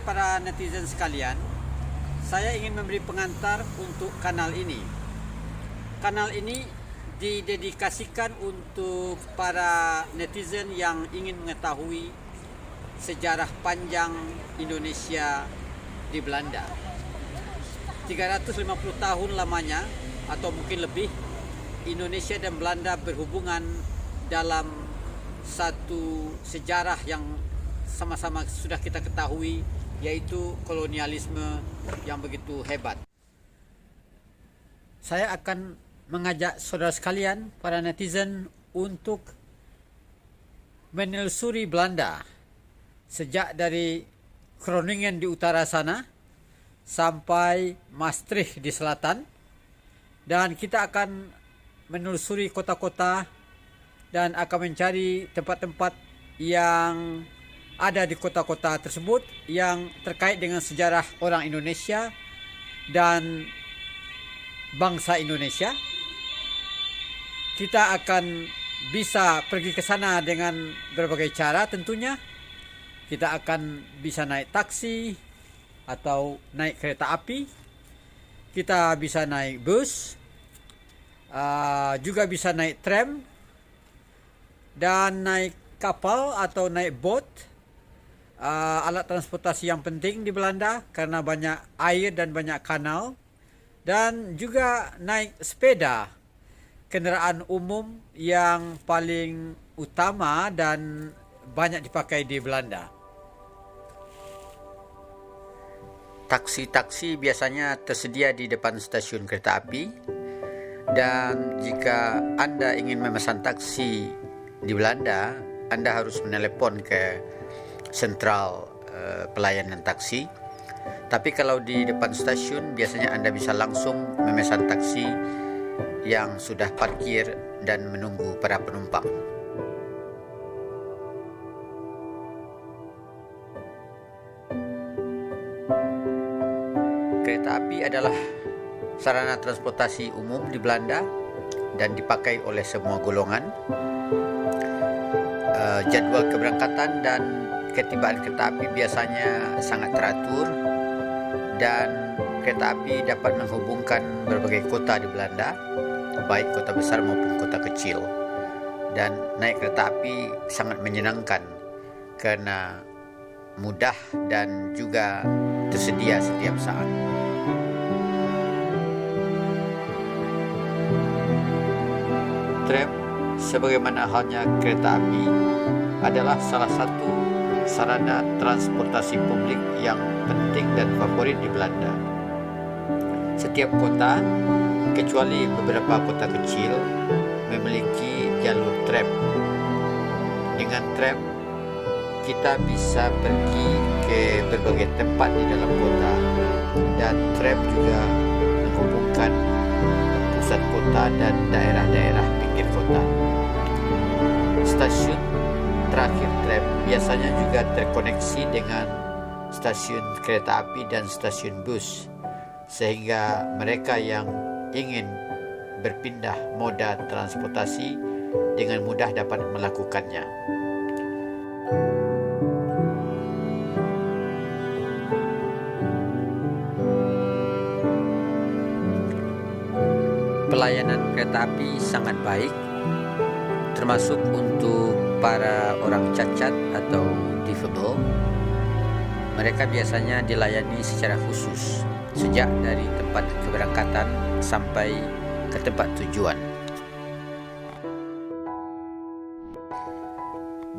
para netizen sekalian, saya ingin memberi pengantar untuk kanal ini. Kanal ini didedikasikan untuk para netizen yang ingin mengetahui sejarah panjang Indonesia di Belanda. 350 tahun lamanya atau mungkin lebih, Indonesia dan Belanda berhubungan dalam satu sejarah yang sama-sama sudah kita ketahui, yaitu kolonialisme yang begitu hebat. Saya akan mengajak saudara sekalian, para netizen, untuk menelusuri Belanda sejak dari Groningen di utara sana sampai Maastricht di selatan, dan kita akan menelusuri kota-kota dan akan mencari tempat-tempat yang ada di kota-kota tersebut yang terkait dengan sejarah orang Indonesia dan bangsa Indonesia. Kita akan bisa pergi ke sana dengan berbagai cara tentunya. Kita akan bisa naik taksi atau naik kereta api. Kita bisa naik bus, juga bisa naik tram, dan naik kapal atau naik boat. Alat transportasi yang penting di Belanda karena banyak air dan banyak kanal. Dan juga naik sepeda, kenderaan umum yang paling utama dan banyak dipakai di Belanda. Taksi-taksi biasanya tersedia di depan stasiun kereta api, dan jika Anda ingin memesan taksi di Belanda, Anda harus menelepon ke sentral pelayanan taksi. Tapi kalau di depan stasiun, biasanya Anda bisa langsung memesan taksi yang sudah parkir dan menunggu para penumpang. Kereta api adalah sarana transportasi umum di Belanda dan dipakai oleh semua golongan. Jadwal keberangkatan dan ketibaan kereta api biasanya sangat teratur, dan kereta api dapat menghubungkan berbagai kota di Belanda, baik kota besar maupun kota kecil. Dan naik kereta api sangat menyenangkan karena mudah dan juga tersedia setiap saat. Tram, sebagaimana halnya kereta api, adalah salah satu sarana transportasi publik yang penting dan favorit di Belanda. Setiap kota, kecuali beberapa kota kecil, memiliki jalur tram. Dengan tram, kita bisa pergi ke berbagai tempat di dalam kota, dan tram juga menghubungkan pusat kota dan daerah-daerah pinggir kota. Stasiun terakhir tram biasanya juga terkoneksi dengan stasiun kereta api dan stasiun bus, sehingga mereka yang ingin berpindah moda transportasi dengan mudah dapat melakukannya. Pelayanan kereta api sangat baik, termasuk untuk para orang cacat atau difabel. Mereka biasanya dilayani secara khusus sejak dari tempat keberangkatan sampai ke tempat tujuan.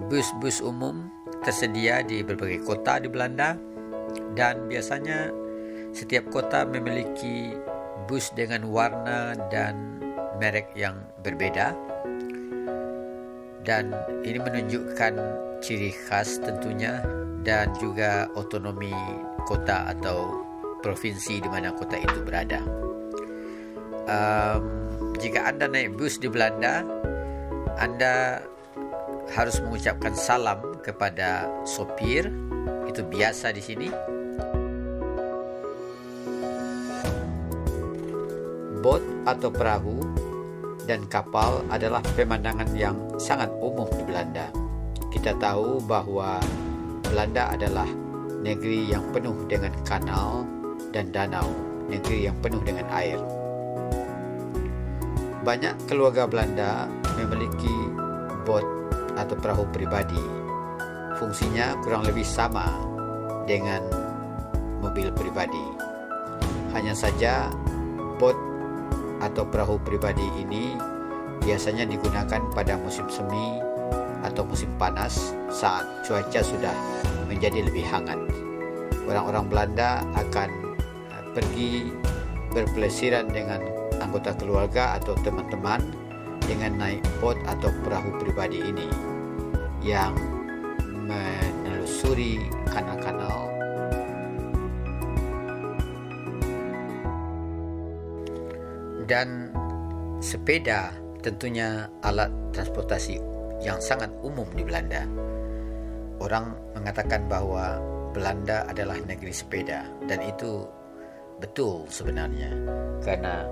Bus-bus umum tersedia di berbagai kota di Belanda, dan biasanya setiap kota memiliki bus dengan warna dan merek yang berbeda, dan ini menunjukkan ciri khas tentunya, dan juga otonomi kota atau provinsi di mana kota itu berada. Jika Anda naik bus di Belanda, Anda harus mengucapkan salam kepada sopir, itu biasa di sini. Bot atau perahu dan kapal adalah pemandangan yang sangat umum di Belanda. Kita tahu bahwa Belanda adalah negeri yang penuh dengan kanal dan danau, negeri yang penuh dengan air. Banyak keluarga Belanda memiliki bot atau perahu pribadi. Fungsinya kurang lebih sama dengan mobil pribadi. Hanya saja bot atau perahu pribadi ini biasanya digunakan pada musim semi atau musim panas saat cuaca sudah menjadi lebih hangat. Orang-orang Belanda akan pergi berpelesiran dengan anggota keluarga atau teman-teman dengan naik bot atau perahu pribadi ini yang menelusuri kanal-kanal dan sepeda tentunya alat transportasi yang sangat umum di Belanda. Orang mengatakan bahwa Belanda adalah negeri sepeda, dan itu betul sebenarnya, karena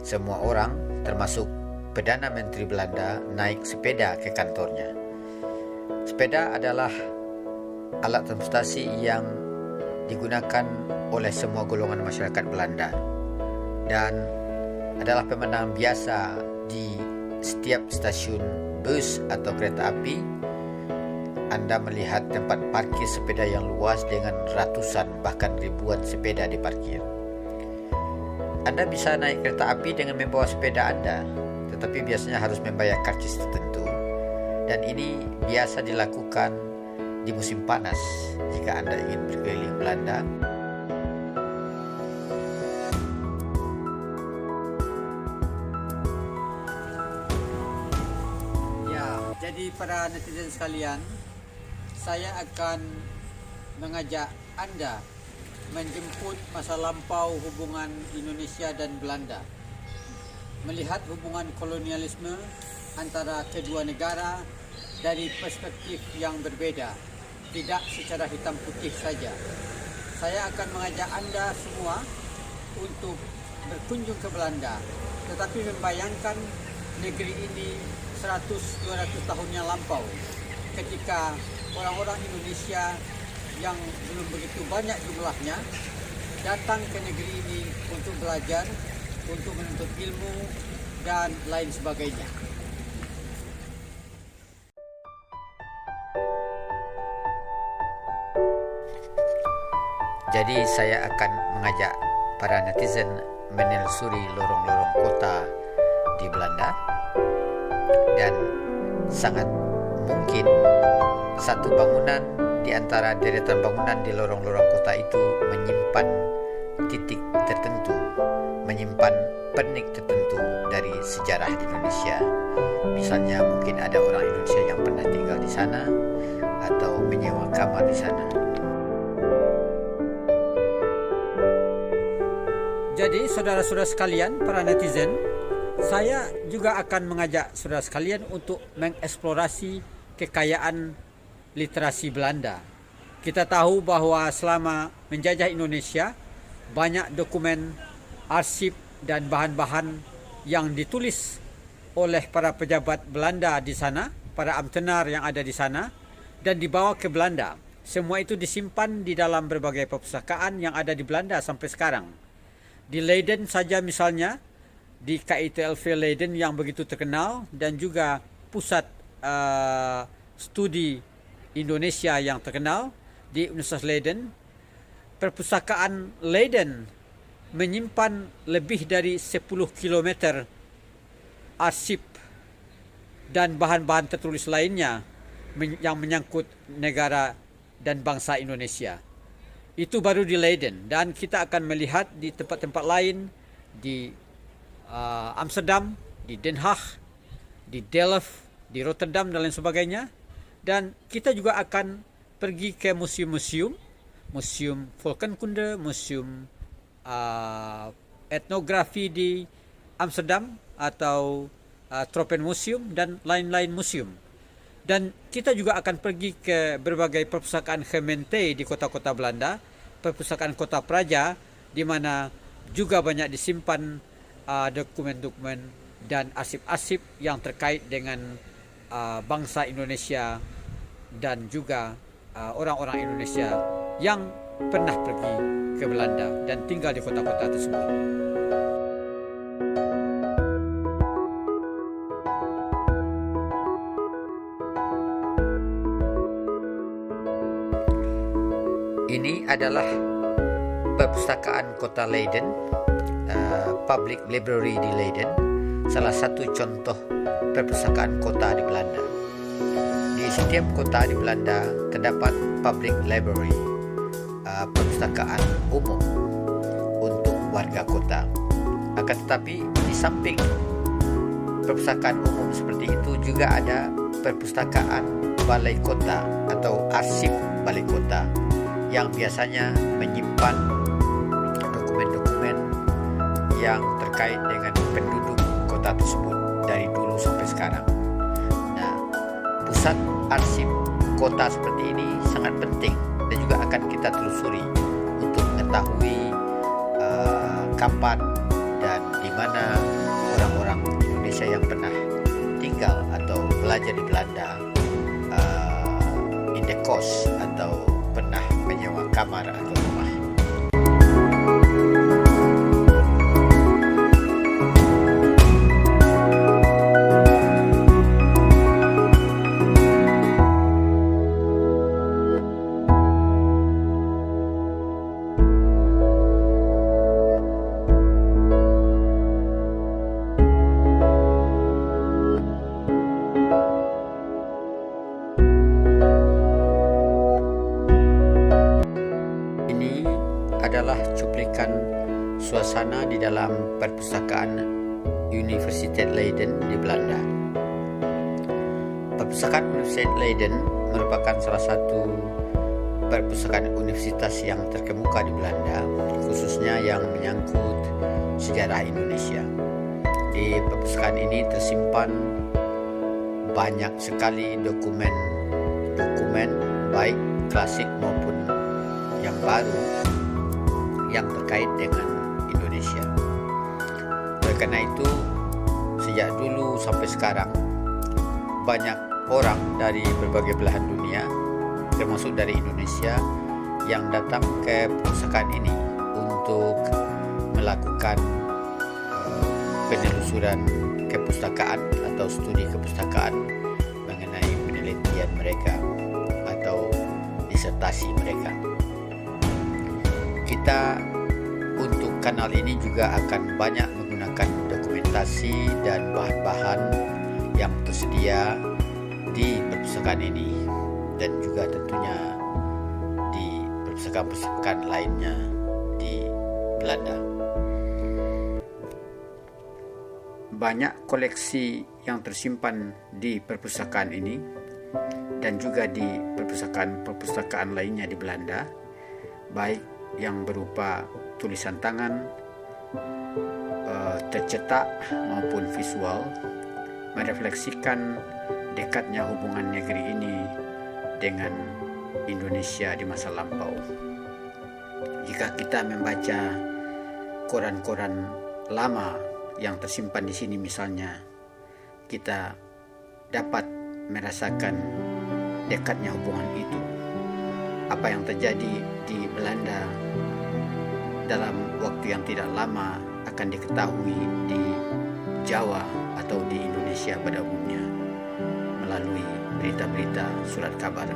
semua orang termasuk Perdana Menteri Belanda naik sepeda ke kantornya. Sepeda adalah alat transportasi yang digunakan oleh semua golongan masyarakat Belanda dan adalah pemandangan biasa di setiap stasiun bus atau kereta api. Anda melihat tempat parkir sepeda yang luas dengan ratusan bahkan ribuan sepeda diparkir. Anda bisa naik kereta api dengan membawa sepeda Anda, tetapi biasanya harus membayar karcis tertentu. Dan ini biasa dilakukan di musim panas jika Anda ingin berkeliling Belanda. Ya, jadi para netizen sekalian, saya akan mengajak Anda menjemput masa lampau hubungan Indonesia dan Belanda, melihat hubungan kolonialisme antara kedua negara dari perspektif yang berbeda, tidak secara hitam putih saja. Saya akan mengajak Anda semua untuk berkunjung ke Belanda, tetapi membayangkan negeri ini 100-200 tahun yang lampau, ketika orang-orang Indonesia yang belum begitu banyak jumlahnya datang ke negeri ini untuk belajar, untuk menuntut ilmu dan lain sebagainya. Jadi saya akan mengajak para netizen menelusuri lorong-lorong kota di Belanda, dan sangat mungkin satu bangunan di antara deretan bangunan di lorong-lorong kota itu menyimpan titik tertentu, menyimpan pernik tertentu dari sejarah Indonesia. Misalnya mungkin ada orang Indonesia yang pernah tinggal di sana atau menyewa kamar di sana. Jadi saudara-saudara sekalian, para netizen, saya juga akan mengajak saudara sekalian untuk mengeksplorasi kekayaan literasi Belanda. Kita tahu bahwa selama menjajah Indonesia, banyak dokumen, arsip dan bahan-bahan yang ditulis oleh para pejabat Belanda di sana, para Ambtenar yang ada di sana, dan dibawa ke Belanda. Semua itu disimpan di dalam berbagai perpustakaan yang ada di Belanda sampai sekarang. Di Leiden saja misalnya, di KITLV Leiden yang begitu terkenal, dan juga pusat studi Indonesia yang terkenal di Universitas Leiden, perpustakaan Leiden menyimpan lebih dari 10 km arsip dan bahan-bahan tertulis lainnya yang menyangkut negara dan bangsa Indonesia. Itu baru di Leiden, dan kita akan melihat di tempat-tempat lain, di Amsterdam, di Den Haag, di Delft, di Rotterdam dan lain sebagainya. Dan kita juga akan pergi ke museum-museum, Museum Volkenkunde, Museum Etnografi di Amsterdam atau Tropenmuseum dan lain-lain museum. Dan kita juga akan pergi ke berbagai perpustakaan Gemeente di kota-kota Belanda, perpustakaan kota Praja, di mana juga banyak disimpan dokumen-dokumen dan arsip-arsip yang terkait dengan bangsa Indonesia dan juga orang-orang Indonesia yang pernah pergi ke Belanda dan tinggal di kota-kota tersebut. Ini adalah perpustakaan kota Leiden, Public Library di Leiden, salah satu contoh perpustakaan kota di Belanda. Di setiap kota di Belanda terdapat public library, perpustakaan umum untuk warga kota. Akan tetapi di samping perpustakaan umum seperti itu juga ada perpustakaan balai kota atau arsip balai kota yang biasanya menyimpan dokumen-dokumen yang terkait dengan penduduk kota tersebut dari dulu sampai sekarang. Nah, pusat arsip kota seperti ini sangat penting dan juga akan kita telusuri untuk mengetahui kapan dan di mana orang-orang Indonesia yang pernah tinggal atau belajar di Belanda indekos atau pernah menyewa kamar atau rumah. Adalah cuplikan suasana di dalam perpustakaan Universiteit Leiden di Belanda. Perpustakaan Universiteit Leiden merupakan salah satu perpustakaan universitas yang terkemuka di Belanda, khususnya yang menyangkut sejarah Indonesia. Di perpustakaan ini tersimpan banyak sekali dokumen baik klasik maupun yang baru yang terkait dengan Indonesia. Oleh karena itu, sejak dulu sampai sekarang, banyak orang dari berbagai belahan dunia, termasuk dari Indonesia, yang datang ke perpustakaan ini untuk melakukan penelusuran kepustakaan atau studi kepustakaan mengenai penelitian mereka atau disertasi mereka. Kita untuk kanal ini juga akan banyak menggunakan dokumentasi dan bahan-bahan yang tersedia di perpustakaan ini dan juga tentunya di perpustakaan-perpustakaan lainnya di Belanda. Banyak koleksi yang tersimpan di perpustakaan ini dan juga di perpustakaan lainnya di Belanda, baik yang berupa tulisan tangan, tercetak maupun visual, merefleksikan dekatnya hubungan negeri ini dengan Indonesia di masa lampau. Jika kita membaca koran-koran lama yang tersimpan di sini misalnya, kita dapat merasakan dekatnya hubungan itu. Apa yang terjadi di Belanda dalam waktu yang tidak lama akan diketahui di Jawa atau di Indonesia pada umumnya melalui berita-berita surat kabar.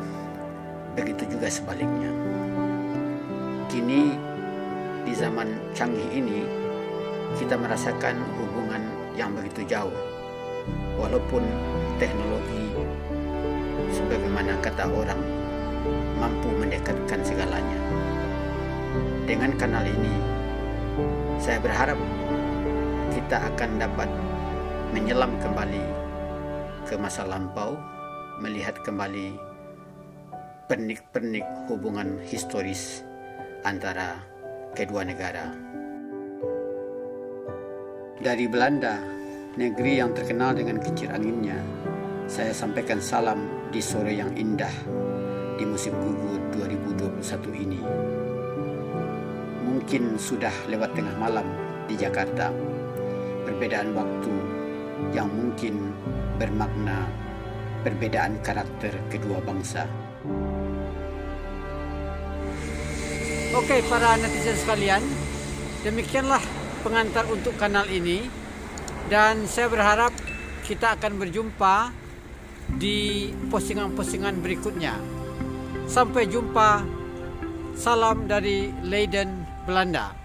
Begitu juga sebaliknya. Kini di zaman canggih ini kita merasakan hubungan yang begitu jauh, walaupun teknologi sebagaimana kata orang mampu mendekatkan segalanya. Dengan kanal ini, saya berharap kita akan dapat menyelam kembali ke masa lampau, melihat kembali pernik-pernik hubungan historis antara kedua negara. Dari Belanda, negeri yang terkenal dengan kincir anginnya, saya sampaikan salam di sore yang indah di musim gugur 2021 ini. Mungkin sudah lewat tengah malam di Jakarta, perbedaan waktu yang mungkin bermakna perbedaan karakter kedua bangsa. Oke, para netizen sekalian, demikianlah pengantar untuk kanal ini, dan saya berharap kita akan berjumpa di postingan-postingan berikutnya. Sampai jumpa. Salam dari Leiden, Belanda.